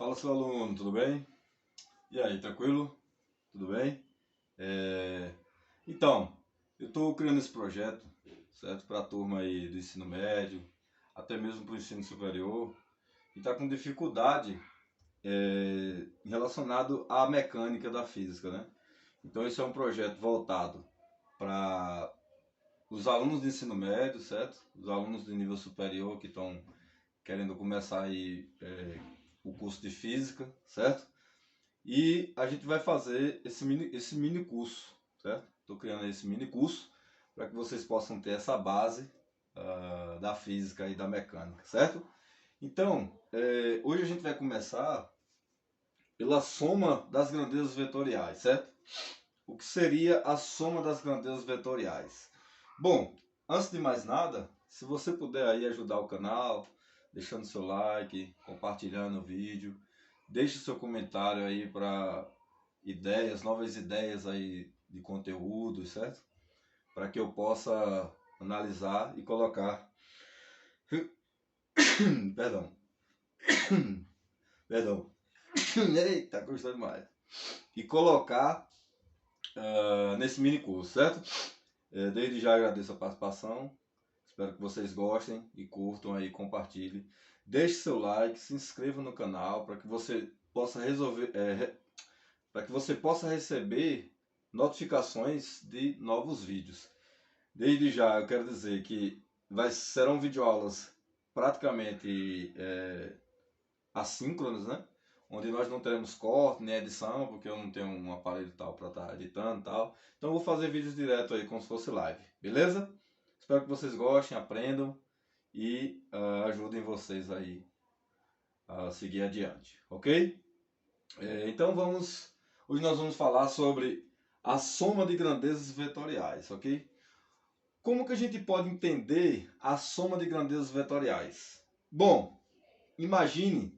Fala, seu aluno, tudo bem? E aí, tranquilo? Tudo bem? Então, eu estou criando esse projeto, certo? Para a turma aí do ensino médio, até mesmo para o ensino superior, e está com dificuldade relacionado à mecânica da física, né? Então, esse é um projeto voltado para os alunos do ensino médio, certo? Os alunos de nível superior que estão querendo começar aí o curso de física, certo? E a gente vai fazer esse mini curso, certo? Estou criando esse mini curso para que vocês possam ter essa base da física e da mecânica, certo? Então, hoje a gente vai começar pela soma das grandezas vetoriais, certo? O que seria a soma das grandezas vetoriais? Bom, antes de mais nada, se você puder aí ajudar o canal, deixando seu like, compartilhando o vídeo, deixe seu comentário aí para novas ideias aí de conteúdo, certo? Para que eu possa analisar e colocar. Perdão. Perdão. Eita, gostou demais. E colocar nesse mini curso, certo? Desde já agradeço a participação. Espero que vocês gostem e curtam aí, compartilhem. Deixe seu like, se inscreva no canal para que você possa para que você possa receber notificações de novos vídeos. Desde já eu quero dizer que serão videoaulas praticamente assíncronas, né? Onde nós não teremos corte nem edição, porque eu não tenho um aparelho tal para estar editando e tal. Então eu vou fazer vídeos direto aí como se fosse live, beleza? Espero que vocês gostem, aprendam e ajudem vocês aí a seguir adiante, ok? Então hoje nós vamos falar sobre a soma de grandezas vetoriais, ok? Como que a gente pode entender a soma de grandezas vetoriais? Bom, imagine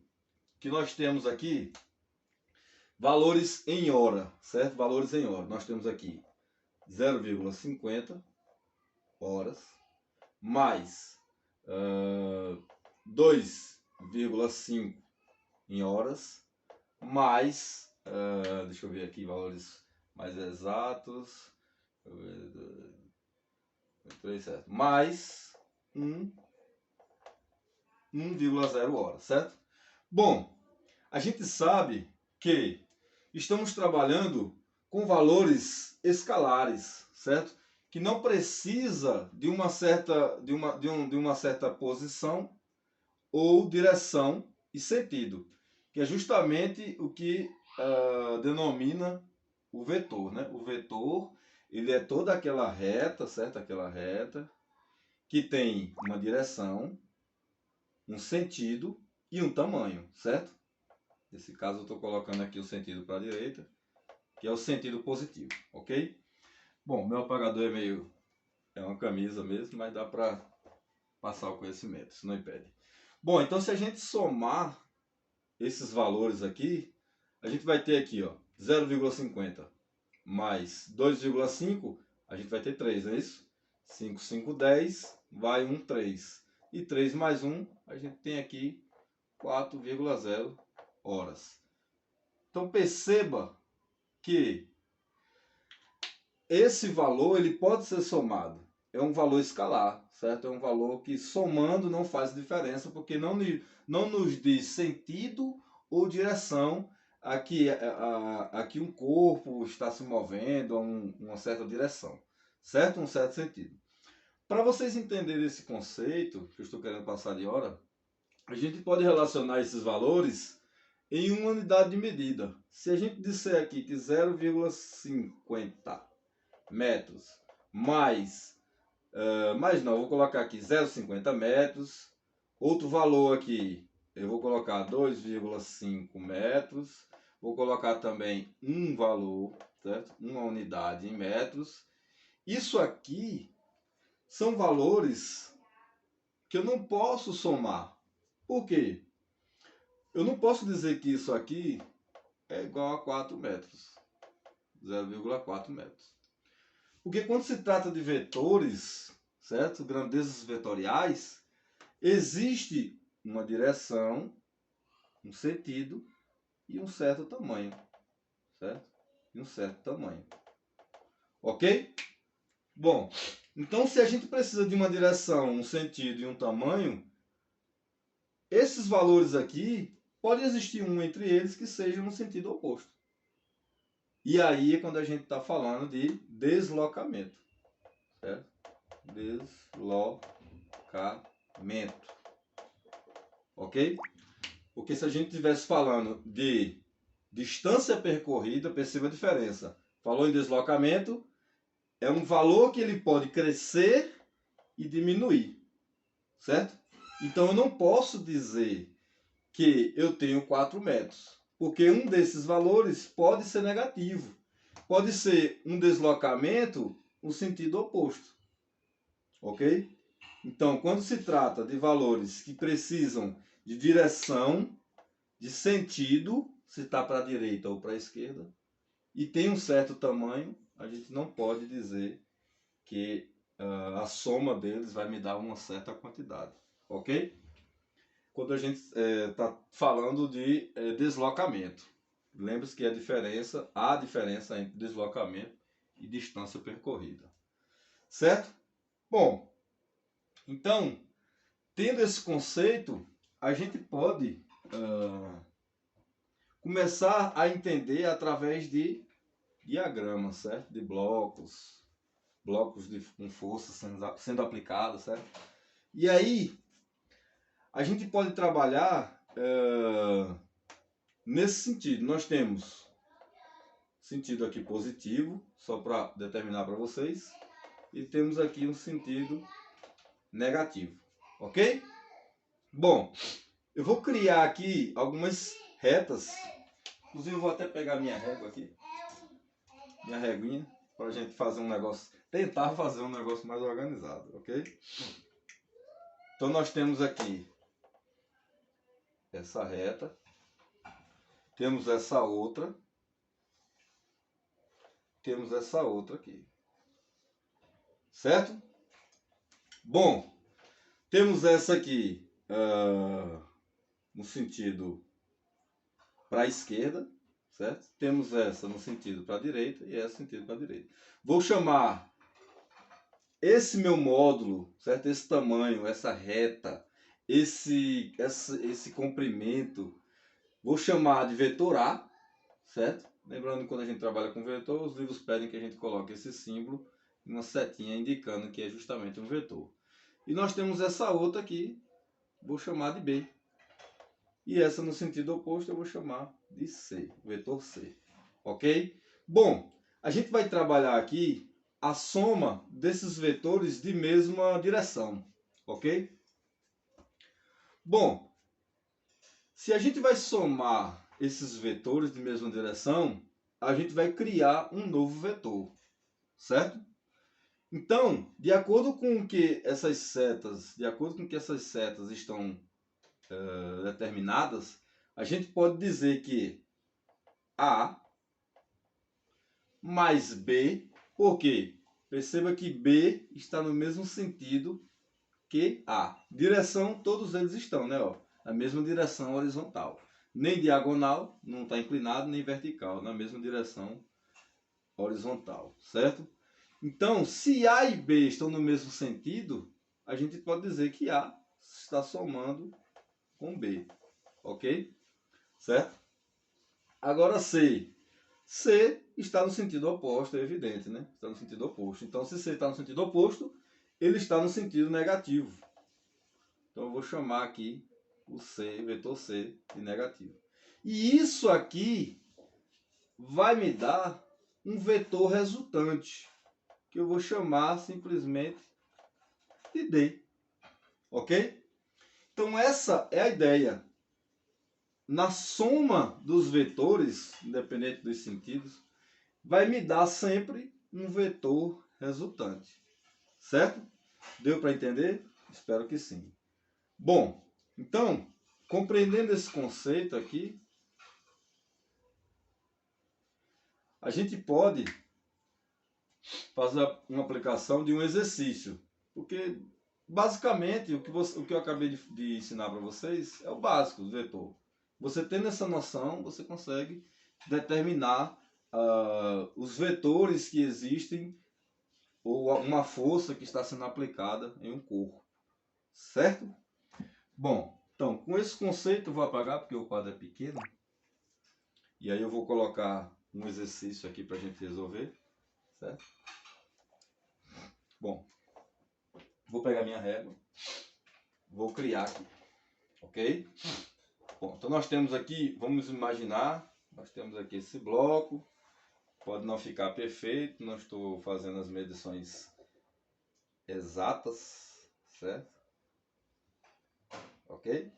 que nós temos aqui valores em hora, certo? Valores em hora. Nós temos aqui 0,50 horas mais 2,5 em horas mais, deixa eu ver aqui, valores mais exatos, mais 1,0 horas, certo? Bom, a gente sabe que estamos trabalhando com valores escalares, certo? Que não precisa de uma certa, de uma certa posição ou direção e sentido, que é justamente o que denomina o vetor, né? O vetor, ele é toda aquela reta, certo? Aquela reta que tem uma direção, um sentido e um tamanho, certo? Nesse caso eu estou colocando aqui o sentido para a direita, que é o sentido positivo, ok? Bom, meu apagador é uma camisa mesmo, mas dá para passar o conhecimento, isso não impede. Bom, então se a gente somar esses valores aqui, a gente vai ter aqui, ó, 0,50 mais 2,5, a gente vai ter 3, não é isso? 5, 5, 10, vai 1, 3. E 3 mais 1, a gente tem aqui 4,0 horas. Então perceba que esse valor ele pode ser somado. É um valor escalar, certo? É um valor que somando não faz diferença, porque não nos diz sentido ou direção a que um corpo está se movendo a uma certa direção, certo? Um certo sentido. Para vocês entenderem esse conceito que eu estou querendo passar de hora, a gente pode relacionar esses valores em uma unidade de medida. Se a gente disser aqui que 0,50 metros mais, não, vou colocar aqui 0,50 metros, outro valor aqui, eu vou colocar 2,5 metros, vou colocar também um valor, certo? Uma unidade em metros. Isso aqui são valores que eu não posso somar. Por quê? Eu não posso dizer que isso aqui é igual a 4 metros, 0,4 metros. Porque quando se trata de vetores, certo? Grandezas vetoriais, existe uma direção, um sentido e um certo tamanho, certo? E um certo tamanho. Ok? Bom, então se a gente precisa de uma direção, um sentido e um tamanho, esses valores aqui, pode existir um entre eles que seja no sentido oposto. E aí é quando a gente está falando de deslocamento, certo? Deslocamento. Ok? Porque se a gente estivesse falando de distância percorrida, perceba a diferença. Falou em deslocamento, é um valor que ele pode crescer e diminuir, certo? Então eu não posso dizer que eu tenho 4 metros, porque um desses valores pode ser negativo. Pode ser um deslocamento no sentido oposto, ok? Então, quando se trata de valores que precisam de direção, de sentido, se está para a direita ou para a esquerda, e tem um certo tamanho, a gente não pode dizer que a soma deles vai me dar uma certa quantidade, ok? Quando a gente está falando de deslocamento. Lembre-se que há diferença entre deslocamento e distância percorrida. Certo? Bom, então, tendo esse conceito, a gente pode começar a entender através de diagramas, certo? De blocos com força sendo aplicadas, certo? E aí, a gente pode trabalhar nesse sentido. Nós temos sentido aqui positivo, só para determinar para vocês, e temos aqui um sentido negativo, ok? Bom, eu vou criar aqui algumas retas, inclusive eu vou até pegar minha régua aqui, minha reguinha, para a gente fazer um negócio, tentar fazer um negócio mais organizado, ok? Então nós temos aqui essa reta, temos essa outra, temos essa outra aqui, certo? Bom, temos essa aqui no sentido para a esquerda, certo? Temos essa no sentido para a direita e essa no sentido para a direita. Vou chamar esse meu módulo, certo? Esse tamanho, essa reta, esse comprimento, vou chamar de vetor A, certo? Lembrando que quando a gente trabalha com vetor, os livros pedem que a gente coloque esse símbolo em uma setinha indicando que é justamente um vetor. E nós temos essa outra aqui, vou chamar de B. E essa no sentido oposto eu vou chamar de C, vetor C. Ok? Bom, a gente vai trabalhar aqui a soma desses vetores de mesma direção. Ok? Bom, se a gente vai somar esses vetores de mesma direção, a gente vai criar um novo vetor. Certo? Então, de acordo com que essas setas estão determinadas, a gente pode dizer que A mais B, por quê? Perceba que B está no mesmo sentido que A. Direção, todos eles estão, né? Ó, na mesma direção horizontal. Nem diagonal, não está inclinado, nem vertical, na mesma direção horizontal, certo? Então, se A e B estão no mesmo sentido, a gente pode dizer que A está somando com B, ok? Certo? Agora C. C está no sentido oposto, é evidente, né? Está no sentido oposto. Então, se C está no sentido oposto, ele está no sentido negativo. Então, eu vou chamar aqui o C, vetor C, de negativo. E isso aqui vai me dar um vetor resultante, que eu vou chamar simplesmente de D. Ok? Então, essa é a ideia. Na soma dos vetores, independente dos sentidos, vai me dar sempre um vetor resultante. Certo? Deu para entender? Espero que sim. Bom, então, compreendendo esse conceito aqui, a gente pode fazer uma aplicação de um exercício. Porque, basicamente, o que eu acabei de ensinar para vocês é o básico do vetor. Você tendo essa noção, você consegue determinar os vetores que existem ou uma força que está sendo aplicada em um corpo, certo? Bom, então com esse conceito eu vou apagar porque o quadro é pequeno e aí eu vou colocar um exercício aqui para a gente resolver, certo? Bom, vou pegar minha régua, vou criar aqui, ok? Bom, então nós temos aqui, vamos imaginar, nós temos aqui esse bloco, pode não ficar perfeito, não estou fazendo as medições exatas, certo? Ok?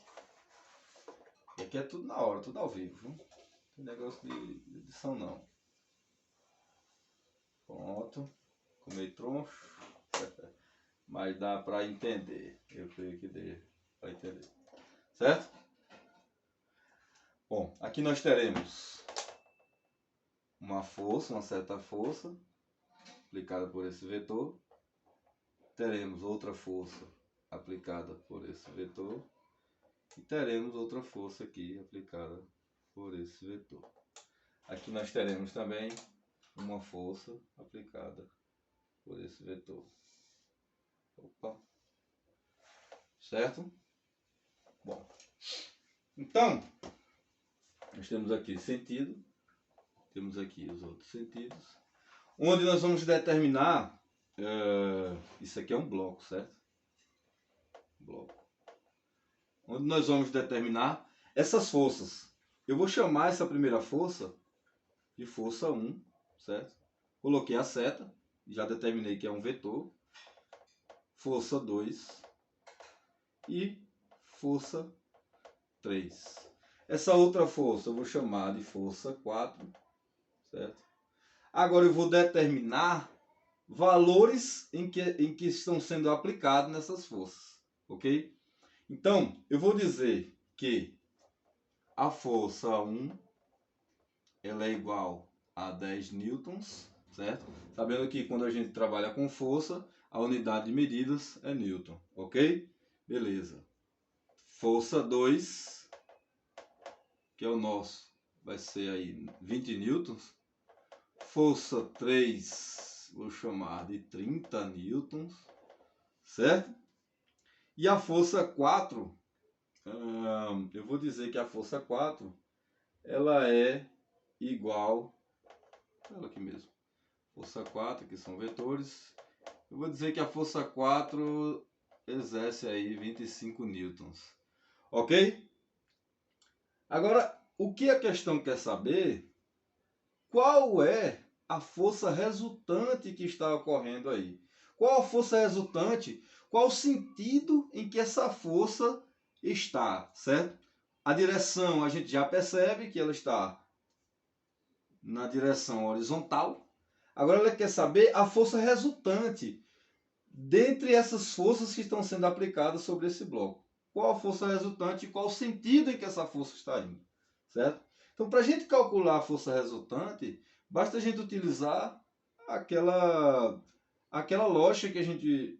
E aqui é tudo na hora, tudo ao vivo, viu? Não tem negócio de edição não. Pronto, ficou meio troncho, mas dá para entender, eu creio que dê para entender, certo? Bom, aqui nós teremos uma força, uma certa força aplicada por esse vetor. Teremos outra força aplicada por esse vetor. E teremos outra força aqui aplicada por esse vetor. Aqui nós teremos também uma força aplicada por esse vetor. Opa. Certo? Bom. Então, nós temos aqui sentido. Temos aqui os outros sentidos. Onde nós vamos determinar... isso aqui é um bloco, certo? Bloco. Onde nós vamos determinar essas forças. Eu vou chamar essa primeira força de força 1, certo? Coloquei a seta, já determinei que é um vetor. Força 2 e força 3. Essa outra força eu vou chamar de força 4, certo? Agora eu vou determinar valores em que estão sendo aplicados nessas forças, ok? Então, eu vou dizer que a força 1 ela é igual a 10 newtons, certo? Sabendo que quando a gente trabalha com força, a unidade de medidas é newton, ok? Beleza. Força 2, que é o nosso, vai ser aí 20 newtons. Força 3, vou chamar de 30 newtons, certo? E a força 4, eu vou dizer que a força 4, ela é igual, ela aqui mesmo, força 4, que são vetores, eu vou dizer que a força 4 exerce aí 25 newtons, ok? Agora, o que a questão quer saber, qual é a força resultante que está ocorrendo aí? Qual a força resultante? Qual o sentido em que essa força está, certo? A direção a gente já percebe que ela está na direção horizontal. Agora ela quer saber a força resultante dentre essas forças que estão sendo aplicadas sobre esse bloco. Qual a força resultante e qual o sentido em que essa força está indo, certo? Então, para a gente calcular a força resultante, basta a gente utilizar aquela lógica que a gente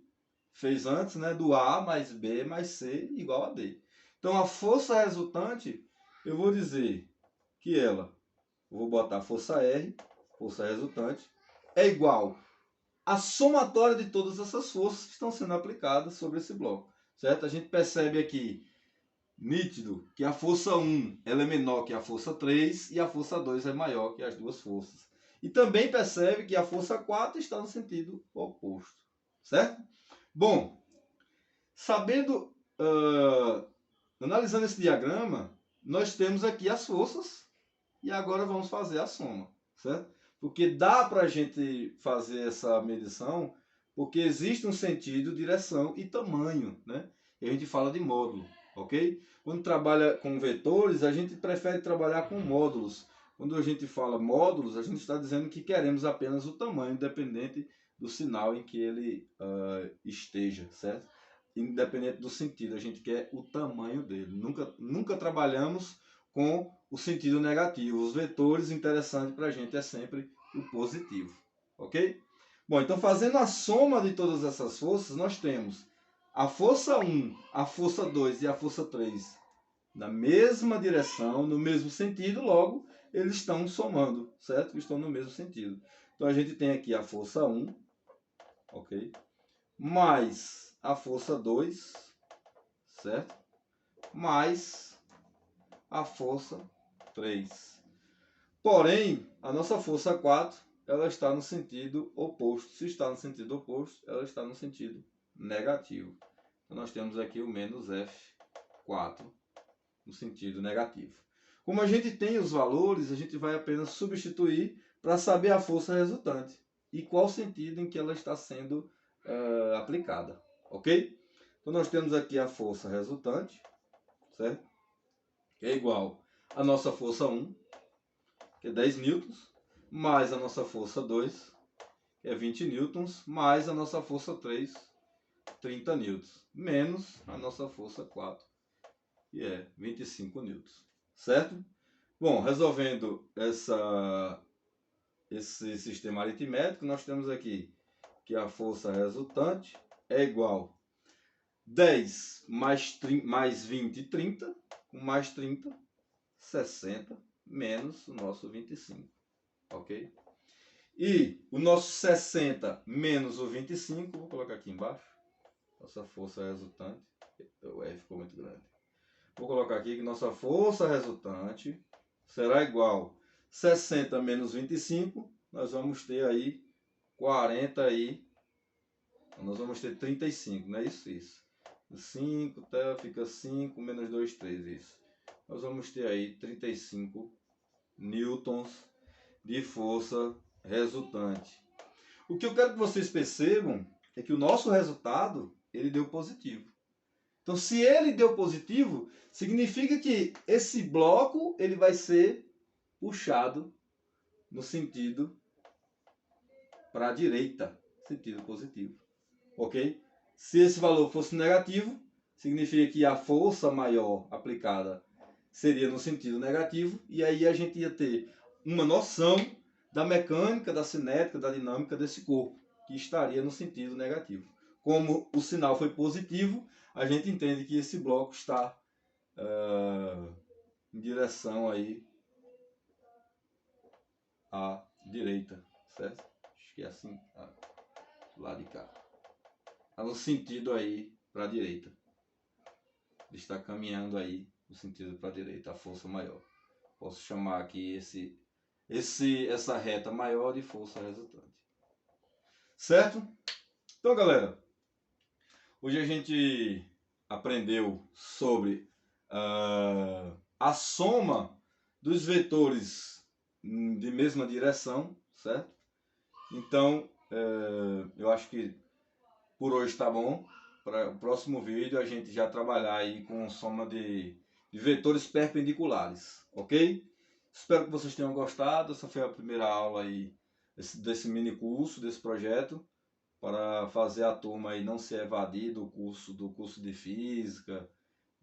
fez antes, né? Do A mais B mais C igual a D. Então, a força resultante, eu vou dizer que ela, eu vou botar força R, força resultante, é igual à somatória de todas essas forças que estão sendo aplicadas sobre esse bloco, certo? A gente percebe aqui, nítido, que a força 1 ela é menor que a força 3 e a força 2 é maior que as duas forças. E também percebe que a força 4 está no sentido oposto, certo? Bom, sabendo, analisando esse diagrama, nós temos aqui as forças e agora vamos fazer a soma, certo? Porque dá para a gente fazer essa medição porque existe um sentido, direção e tamanho, né? E a gente fala de módulo, ok? Quando trabalha com vetores, a gente prefere trabalhar com módulos. Quando a gente fala módulos, a gente está dizendo que queremos apenas o tamanho, independente do sinal em que ele esteja, certo? Independente do sentido, a gente quer o tamanho dele. Nunca trabalhamos com o sentido negativo. Os vetores, interessante para a gente é sempre o positivo, ok? Bom, então fazendo a soma de todas essas forças, nós temos a força 1, a força 2 e a força 3 na mesma direção, no mesmo sentido, logo eles estão somando, certo? Estão no mesmo sentido. Então a gente tem aqui a força 1, ok? Mais a força 2, certo? Mais a força 3. Porém, a nossa força 4, ela está no sentido oposto. Se está no sentido oposto, ela está no sentido negativo. Então nós temos aqui o menos F4 no sentido negativo. Como a gente tem os valores, a gente vai apenas substituir para saber a força resultante e qual sentido em que ela está sendo aplicada, ok? Então nós temos aqui a força resultante, certo? Que é igual a nossa força 1, que é 10 newtons, mais a nossa força 2, que é 20 newtons, mais a nossa força 3, 30 newtons, menos a nossa força 4, que é 25 newtons, certo? Bom, resolvendo esse sistema aritmético, nós temos aqui que a força resultante é igual 10 mais 20, 30, com mais 30, 60, menos o nosso 25, ok? E o nosso 60 menos o 25, vou colocar aqui embaixo, nossa força resultante, o R ficou muito grande. Vou colocar aqui que nossa força resultante será igual 60 menos 25, nós vamos ter aí 40 e... nós vamos ter 35, não é isso? Isso. 5, tá, fica 5, menos 2, 3, isso. Nós vamos ter aí 35 newtons de força resultante. O que eu quero que vocês percebam é que o nosso resultado, ele deu positivo. Então, se ele deu positivo, significa que esse bloco ele vai ser puxado no sentido para a direita, sentido positivo, ok? Se esse valor fosse negativo, significa que a força maior aplicada seria no sentido negativo, e aí a gente ia ter uma noção da mecânica, da cinética, da dinâmica desse corpo, que estaria no sentido negativo. Como o sinal foi positivo, a gente entende que esse bloco está em direção aí à direita, certo? Acho que é assim, do lado de cá. Está no sentido aí para a direita. Ele está caminhando aí no sentido para a direita, a força maior. Posso chamar aqui essa reta maior de força resultante. Certo? Então, galera, hoje a gente aprendeu sobre a soma dos vetores de mesma direção, certo? Então, eu acho que por hoje está bom. Para o próximo vídeo a gente já trabalhar aí com soma de vetores perpendiculares, ok? Espero que vocês tenham gostado. Essa foi a primeira aula aí desse mini curso, desse projeto, para fazer a turma aí não se evadir do curso de física,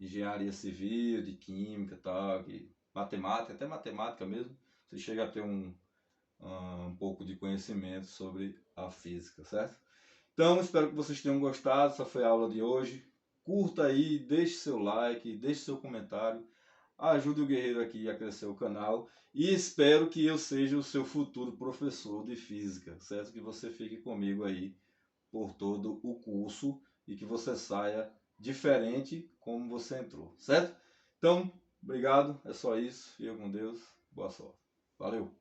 engenharia civil, de química, tal, matemática, até matemática mesmo. Você chega a ter um pouco de conhecimento sobre a física, certo? Então, espero que vocês tenham gostado. Essa foi a aula de hoje. Curta aí, deixe seu like, deixe seu comentário. Ajude o guerreiro aqui a crescer o canal. E espero que eu seja o seu futuro professor de física, certo? Que você fique comigo aí por todo o curso e que você saia diferente como você entrou, certo? Então, obrigado. É só isso. Fique com Deus. Boa sorte. Valeu!